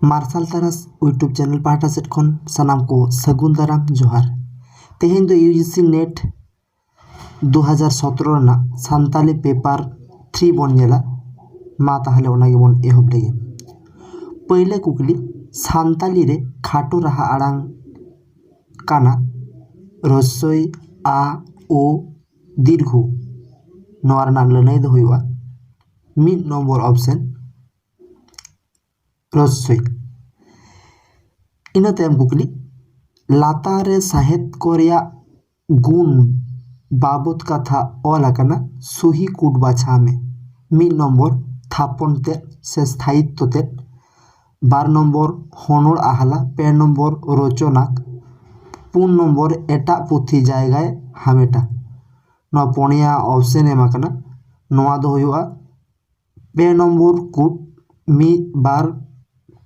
Martial तारास YouTube channel पाहटा set खन सानाम को सगुन दाराम जोहार। तेहें दो यूजीसी नेट 2017 रना सानताली पेपर 3 बन नेला मा ताहले ओनागे बन एहब लेगे। पहले कुकली सानताली रे खाटो रहा आड़ांग काना रसोई आ ओ दीर्घ नोआ रना लनाई दो हुआ। मिड नंबर ऑप्शन रसोई। इना तायम कुकली लातारे साहेत कोरिया गुण बाबत कथा ऑल आकाना सुही कुट बाछा में। मिड नंबर थापन ते से स्थायित्व ते। 12 नंबर हनर आहला। 5 नंबर रचनाक। 4 नंबर एटा पुथी जायगाय हामेटा। नोआ पोनिया ऑप्शन एम आकाना नोआ दो हुआ 5 नंबर कुट मिद बार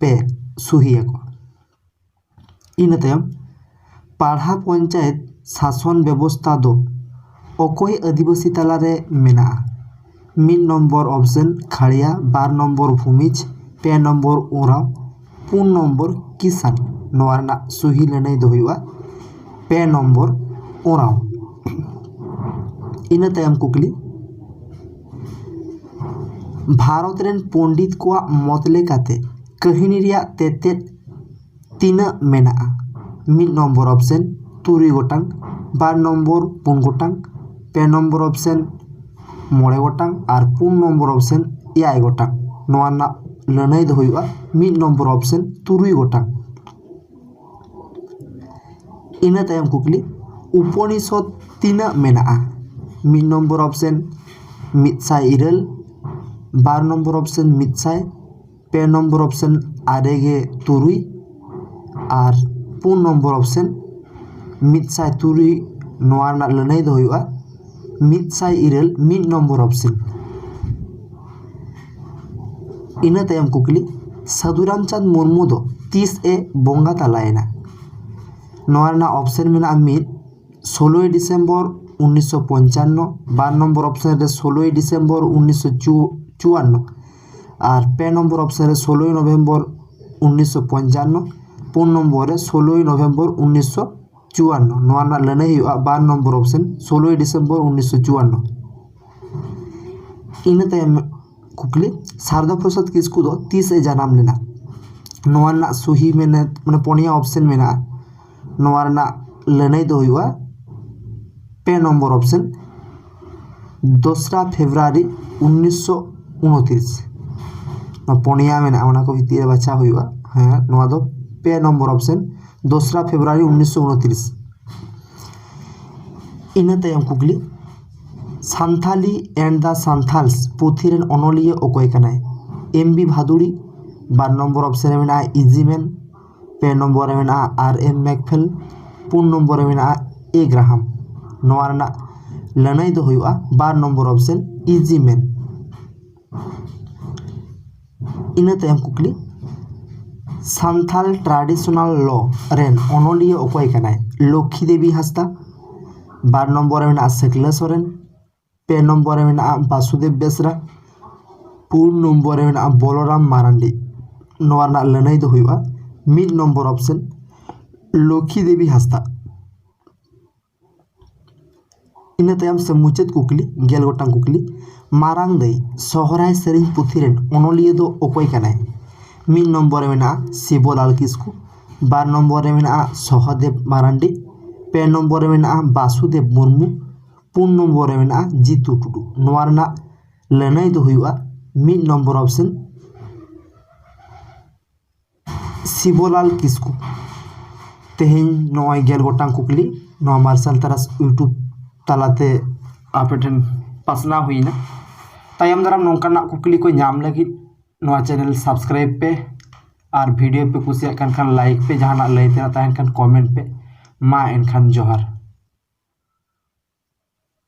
पे सुही को। इन तायम पढ़ा पंचायत शासन व्यवस्था दो अकोय आदिवासी तलारे मेना। मिड number option Kharia. 12 number Bhumij. 5 number Oraon. 4 number Kisan नोआ रना सुही लनाई दो हुआ 5 नंबर ओराव। इन तायम कुकली भारत रेन पंडित को मत लेकाते कहिनी रिया तेतेत तीना मेना। मिड नंबर ऑप्शन 3 गोटांग। 12 नंबर 4 गोटांग। 5 नंबर ऑप्शन 9 गोटांग और 4 नंबर ऑप्शन 7 गोटांग नोआ ना लनाई दो हुआ मिड नंबर ऑप्शन 3 गोटांग। इन तायम कुकली उपनिषद तीना मेना। मिड number option 100 12 number option 100 5 number option 9 और 4 नंबर ऑप्शन 103 नोआ ना लनाई दो हुआ 100 मिड नंबर ऑप्शन। इन तायम कुकली साधुरामचंद मुर्मू दो 30 ए बोंगा तलायना। नोआ ना ऑप्शन मेना मिड 16 डिसेम्बर 1955। 12 नंबर ऑप्शन रे 16 डिसेम्बर 1954 और 5 नंबर ऑप्शन रे 16 नवेम्बर 1955। 4 नंबर रे 16 नवेम्बर 1954 नोआ ना लनाई हुआ 12 नंबर ऑप्शन 16 डिसेम्बर 1954। इन तायम कुकली शारदा प्रसाद किस्कू दो 30 ए जनाम लेना। नोआ ना सुही में माने पोनिया ऑप्शन में ना नोआ ना लनाई दो हुआ 5 नंबर ऑप्शन 2 फेब्रुआरी 1929 पोनिया में ना को भितर बाछा हुआ। हाँ नोआ दो 5 नंबर ऑप्शन 2 फेब्रुआरी 1929। इन तायम कुकली सान्थाली एंड द सान्थाल्स पुथीरेन अनलिय अकोय कनाय। एमबी भादुड़ी। 12 नंबर ऑप्शन में इजीमैन। 5 नंबर में RM मैकफेल। 4 नंबर में ए ग्राहम नोआ रना लनाई दो हुआ 12 नंबर ऑप्शन इजीमैन। इन तायम कुकली सान्थाल ट्रेडिशनल लॉ रेन अनलिय अकोय कनाय। लक्ष्मी देवी हांसदा। 12 नंबर में शेखला सोरेन। 5 नंबर में वासुदेव बेसरा। 4 नंबर में बलराम मारांडी नोआ रना लनाई दो हुआ मिड नंबर ऑप्शन लक्ष्मी देवी हांसदा। इन तायम से मुचाद कुकली गेल गोटांग कुकली मारांग दई सोहराय सेरिंग पुथीरेन अनलिय दो अकोय कनाय। मिड नंबर में शिवलाल किस्कू। 12 नंबर में सहदेव मारांडी। 5 नंबर में वासुदेव मुर्मू। 4 नंबर में जीतू टुडू नोआ रना लनाई दो हुआ मिड नंबर ऑप्शन शिवलाल किस्कू। तेहें नोय गेल गोटांग कुकली नोआ मार्शल तारास यूट्यूब तालाते आपेठन पासना हुईना। तायम दाराम नोंकाना कुकली को नाम लगी नोआ चैनल सब्सक्राइब पे और वीडियो पे कुसिया खान लाइक पे जहां लैते कमेंट पे मा एनखान जोहार।